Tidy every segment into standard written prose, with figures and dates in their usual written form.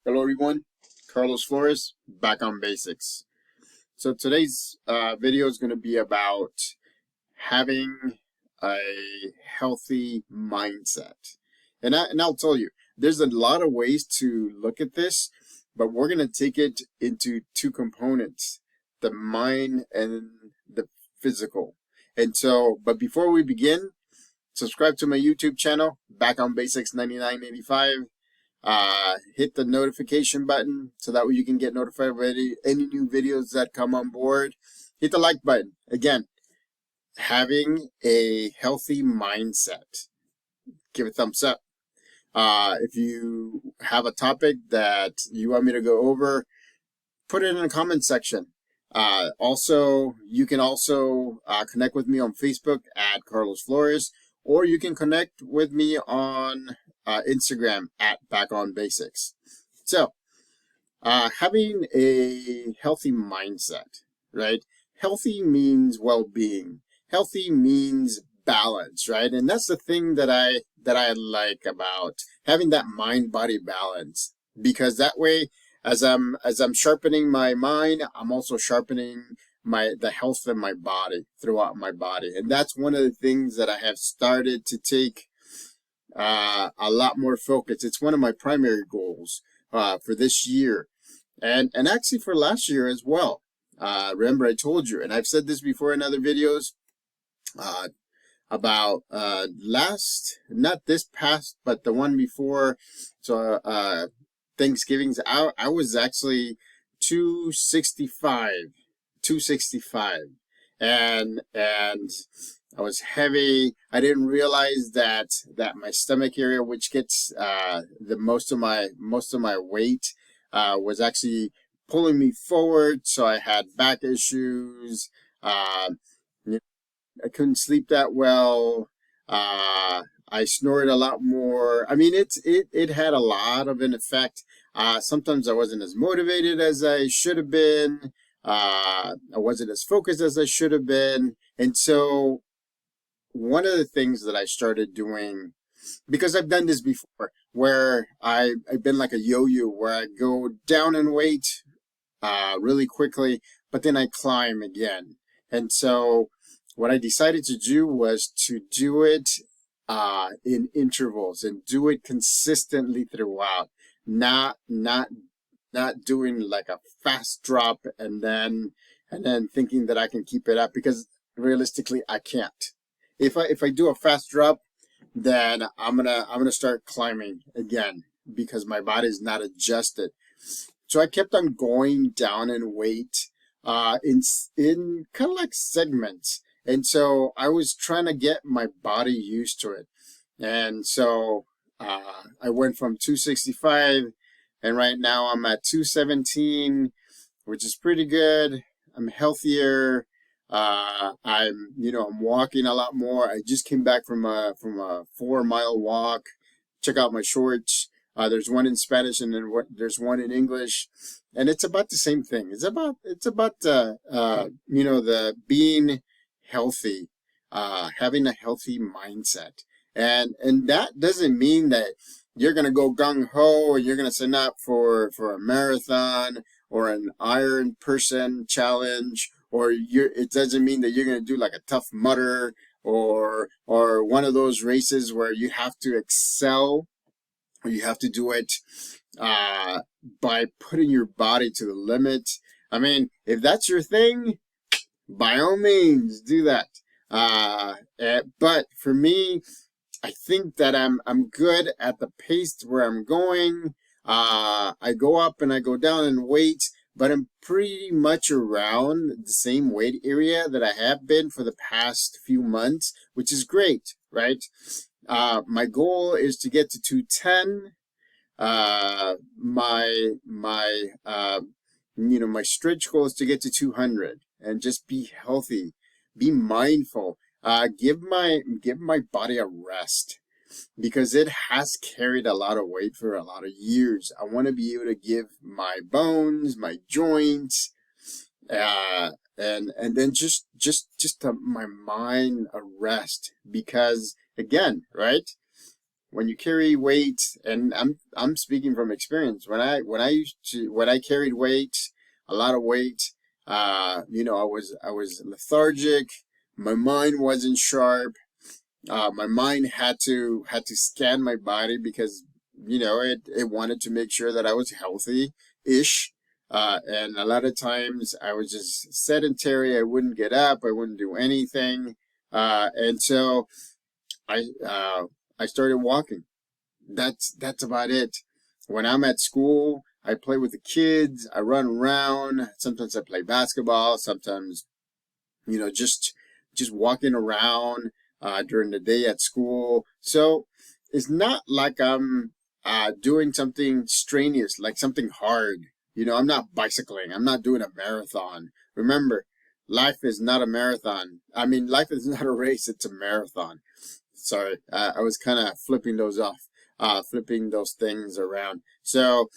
Hello, everyone. Carlos Flores, back on basics. So today's video is going to be about having a healthy mindset. And I'll tell you, there's a lot of ways to look at this, but we're going to take it into two components, the mind and the physical. But before we begin, subscribe to my YouTube channel, Back on Basics 9985. Hit the notification button so that way you can get notified of any new videos that come on board. Hit the like button. Again, having a healthy mindset. Give a thumbs up. If you have a topic that you want me to go over, put it in the comment section. You can also connect with me on Facebook at Carlos Flores, or you can connect with me on Instagram at Back on Basics. So, having a healthy mindset, right? Healthy means well-being. Healthy means balance, right? And that's the thing that I like about having that mind-body balance, because that way, as I'm sharpening my mind, I'm also sharpening the health of my body throughout my body, and that's one of the things that I have started to take a lot more focus. It's one of my primary goals for this year, and actually for last year as well. Remember, I told you, and I've said this before in other videos, about not this past, but the one before. So Thanksgiving's out. I was actually 265, 265, and I was heavy. I didn't realize that my stomach area, which gets the most of my weight, was actually pulling me forward. So I had back issues. I couldn't sleep that well. I snored a lot more. I mean, it had a lot of an effect. Sometimes I wasn't as motivated as I should have been. I wasn't as focused as I should have been. And so one of the things that I started doing, because I've done this before, where I've been like a yo-yo, where I go down in weight really quickly, but then I climb again. And so what I decided to do was to do it in intervals and do it consistently throughout, not doing like a fast drop and then thinking that I can keep it up, because realistically I can't. If I do a fast drop, then I'm gonna start climbing again because my body's not adjusted. So I kept on going down in weight in kind of like segments. And so I was trying to get my body used to it. And so I went from 265, and right now I'm at 217, which is pretty good. I'm healthier. I'm walking a lot more. I just came back from a 4 mile walk. Check out my shorts. There's one in Spanish and then there's one in English, and it's about the same thing. It's about the being healthy, having a healthy mindset, and that doesn't mean that you're gonna go gung ho or you're gonna sign up for a marathon or an Iron Person challenge, or it doesn't mean that you're gonna do like a Tough Mudder or one of those races where you have to excel, or you have to do it by putting your body to the limit. I mean, if that's your thing, by all means, do that. But for me, I think that I'm good at the pace where I'm going. I go up and I go down in weight, but I'm pretty much around the same weight area that I have been for the past few months, which is great, right? My goal is to get to 210. My stretch goal is to get to 200 and just be healthy, be mindful. Give my body a rest, because it has carried a lot of weight for a lot of years. I want to be able to give my bones, my joints, and then just my mind a rest, because again, right? when you carry weight, and I'm speaking from experience. When I carried weight, a lot of weight, I was lethargic. My mind wasn't sharp. My mind had to scan my body because it wanted to make sure that I was healthy ish. And a lot of times I was just sedentary. I wouldn't get up. I wouldn't do anything. And so I started walking. That's about it. When I'm at school, I play with the kids. I run around. Sometimes I play basketball. Sometimes, just walking around during the day at school. So it's not like I'm doing something strenuous, like something hard. I'm not bicycling. I'm not doing a marathon. Remember, life is not a marathon. I mean, life is not a race. It's a marathon. Sorry, I was kind of flipping those things around. So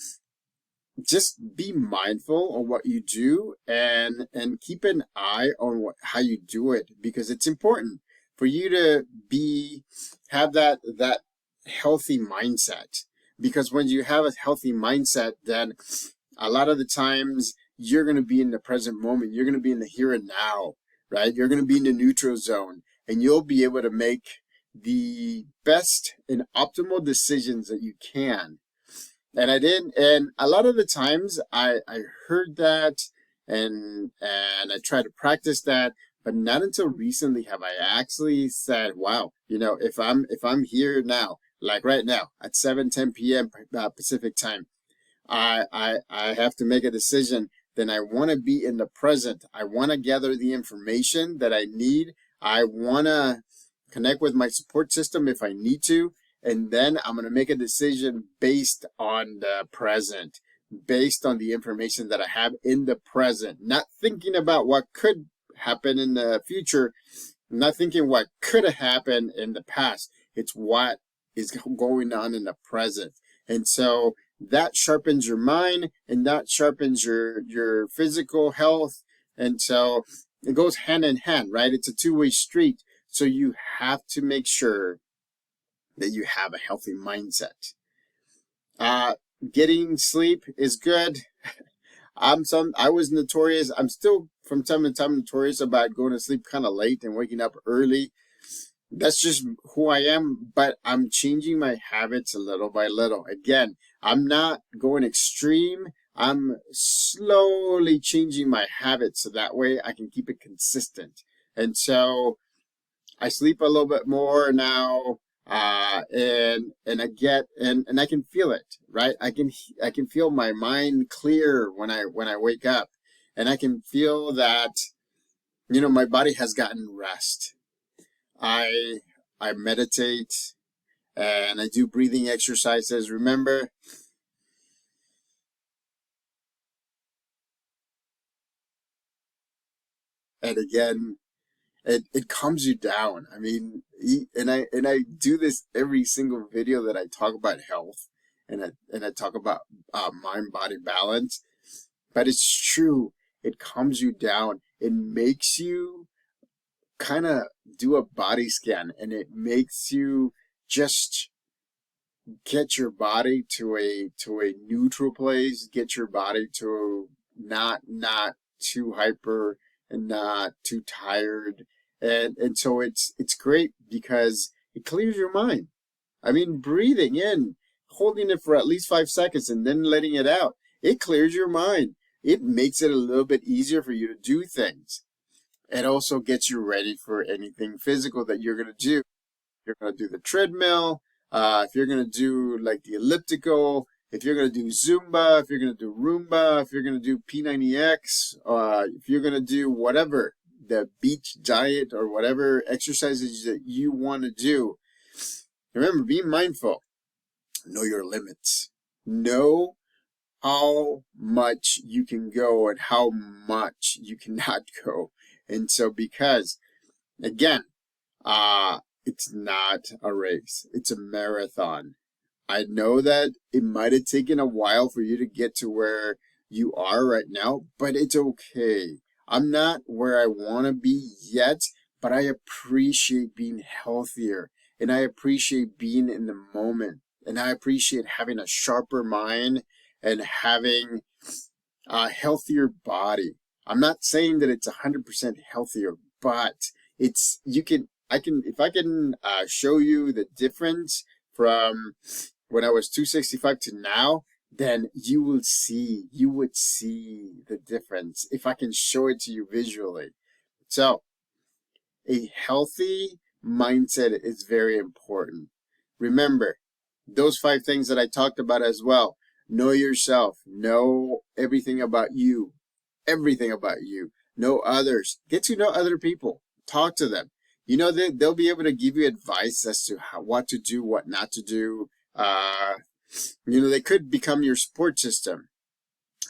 just be mindful of what you do and keep an eye on how you do it, because it's important for you to have that healthy mindset. Because when you have a healthy mindset, then a lot of the times you're going to be in the present moment. You're going to be in the here and now, right? You're going to be in the neutral zone, and you'll be able to make the best and optimal decisions that you can. And I did, and a lot of the times I heard that and I tried to practice that, but not until recently have I actually said, wow, if I'm here now, like right now at 7:10 p.m. Pacific time, I have to make a decision. Then I want to be in the present. I want to gather the information that I need. I want to connect with my support system if I need to. And then I'm going to make a decision based on the present, based on the information that I have in the present, not thinking about what could happen in the future, not thinking what could have happened in the past. It's what is going on in the present. And so that sharpens your mind, and that sharpens your physical health. And so it goes hand in hand, right? It's a two-way street. So you have to make sure that you have a healthy mindset. Getting sleep is good. I was notorious. I'm still from time to time notorious about going to sleep kind of late and waking up early. That's just who I am, but I'm changing my habits little by little. Again, I'm not going extreme. I'm slowly changing my habits so that way I can keep it consistent. And so I sleep a little bit more now, and I can feel it, right? I can feel my mind clear when I wake up, and I can feel that my body has gotten rest. I meditate and I do breathing exercises. Remember, and again, it calms you down. I mean, and I do this every single video that I talk about health, and I talk about mind body balance. But it's true. It calms you down. It makes you kind of do a body scan, and it makes you just get your body to a neutral place, get your body to not too hyper and not too tired. And so it's great because it clears your mind. I mean, breathing in, holding it for at least 5 seconds and then letting it out, it clears your mind. It makes it a little bit easier for you to do things. It also gets you ready for anything physical that you're going to do. You're going to do the treadmill, if you're going to do like the elliptical, if you're going to do Zumba, if you're going to do Roomba, if you're going to do P90X, if you're going to do whatever, the beach diet or whatever exercises that you want to do. Remember, be mindful. Know your limits. Know how much you can go and how much you cannot go. And so because, again, it's not a race. It's a marathon. I know that it might have taken a while for you to get to where you are right now, but it's okay. I'm not where I want to be yet, but I appreciate being healthier. and I appreciate being in the moment, and I appreciate having a sharper mind and having a healthier body. I'm not saying that it's 100% healthier, but if I can show you the difference from when I was 265 to now, then you would see the difference if I can show it to you visually. So a healthy mindset is very important. Remember those 5 things that I talked about as well. Know yourself, know everything about you, know others, get to know other people, talk to them. You know, they'll be able to give you advice as to what to do, what not to do. You know, they could become your support system.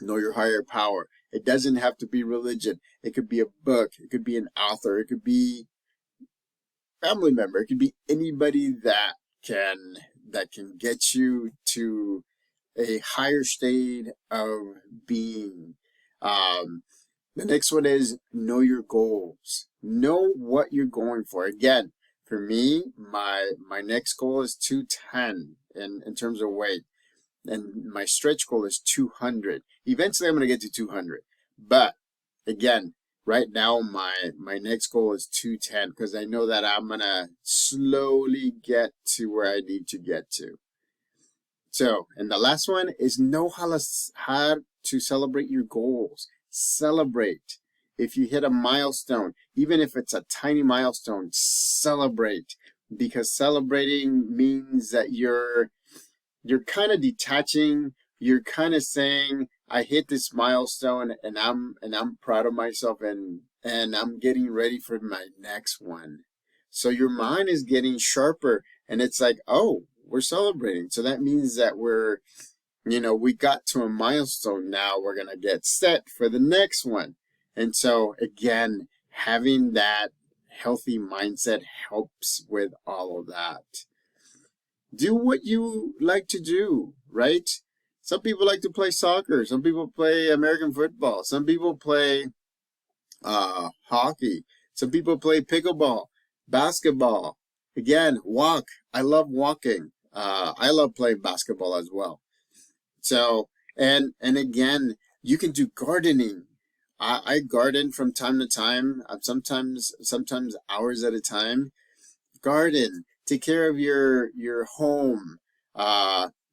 Know your higher power. It doesn't have to be religion. It could be a book. It could be an author. It could be a family member. It could be anybody that can get you to a higher state of being. The next one is know your goals. Know what you're going for. Again, for me, my next goal is 210 in terms of weight. And my stretch goal is 200. Eventually, I'm going to get to 200. But again, right now, my next goal is 210 because I know that I'm going to slowly get to where I need to get to. So, and the last one is know how to celebrate your goals. Celebrate. If you hit a milestone, even if it's a tiny milestone, celebrate. Because celebrating means that you're kind of detaching. You're kind of saying, I hit this milestone and I'm proud of myself and I'm getting ready for my next one. So your mind is getting sharper and it's like, oh, we're celebrating. So that means that we got to a milestone now. We're going to get set for the next one. And so again, having that healthy mindset helps with all of that. Do what you like to do, right? Some people like to play soccer. Some people play American football. Some people play hockey. Some people play pickleball, basketball. Again, walk. I love walking. I love playing basketball as well. So, and again, you can do gardening. I garden from time to time, sometimes hours at a time. Garden, take care of your home,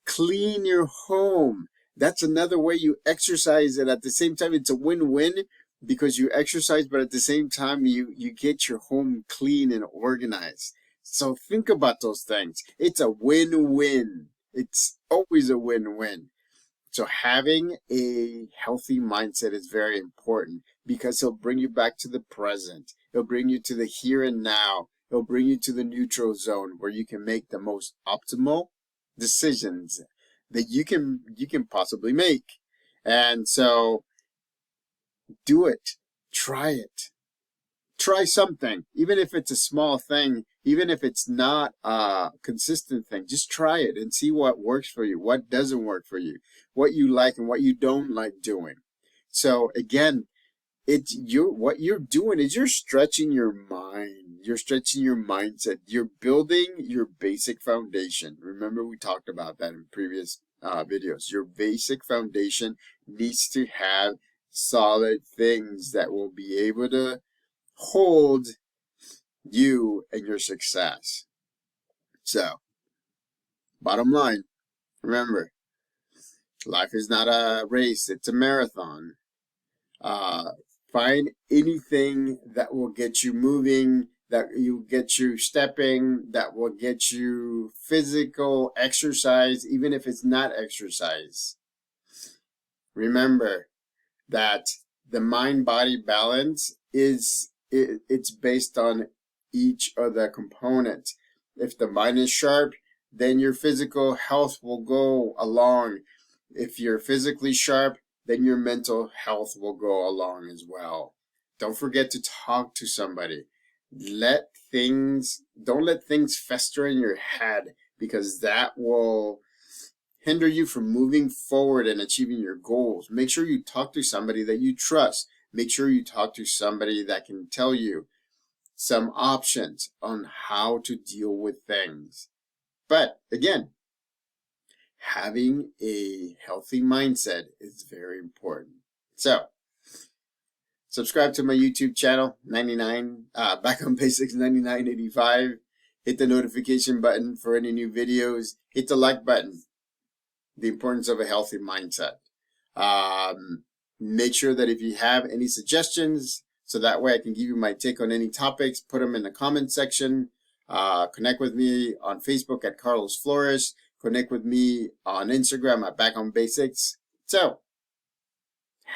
clean your home. That's another way you exercise, and at the same time, it's a win-win because you exercise, but at the same time, you get your home clean and organized. So think about those things. It's a win-win. It's always a win-win. So having a healthy mindset is very important because it'll bring you back to the present. It'll bring you to the here and now. It'll bring you to the neutral zone where you can make the most optimal decisions that you can possibly make. And so do it. Try it. Try something, even if it's a small thing, even if it's not a consistent thing, just try it and see what works for you, what doesn't work for you, what you like and what you don't like doing. So again, what you're doing is you're stretching your mind, you're stretching your mindset, you're building your basic foundation. Remember, we talked about that in previous videos. Your basic foundation needs to have solid things that will be able to hold you and your success. So, bottom line, remember, life is not a race, it's a marathon. Find anything that will get you moving, that will get you stepping, that will get you physical exercise, even if it's not exercise. Remember that the mind-body balance it's based on each of the components. If the mind is sharp, then your physical health will go along. If you're physically sharp, then your mental health will go along as well. Don't forget to talk to somebody. Don't let things fester in your head because that will hinder you from moving forward and achieving your goals. Make sure you talk to somebody that you trust. Make sure you talk to somebody that can tell you some options on how to deal with things. But again, having a healthy mindset is very important. So, subscribe to my YouTube channel, Back on Basics 9985. Hit the notification button for any new videos. Hit the like button. The importance of a healthy mindset. Make sure that if you have any suggestions, so that way I can give you my take on any topics, put them in the comment section. Connect with me on Facebook at Carlos Flores. Connect with me on Instagram at Back on Basics. So,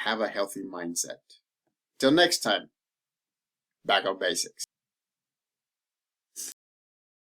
have a healthy mindset. Till next time, Back on Basics.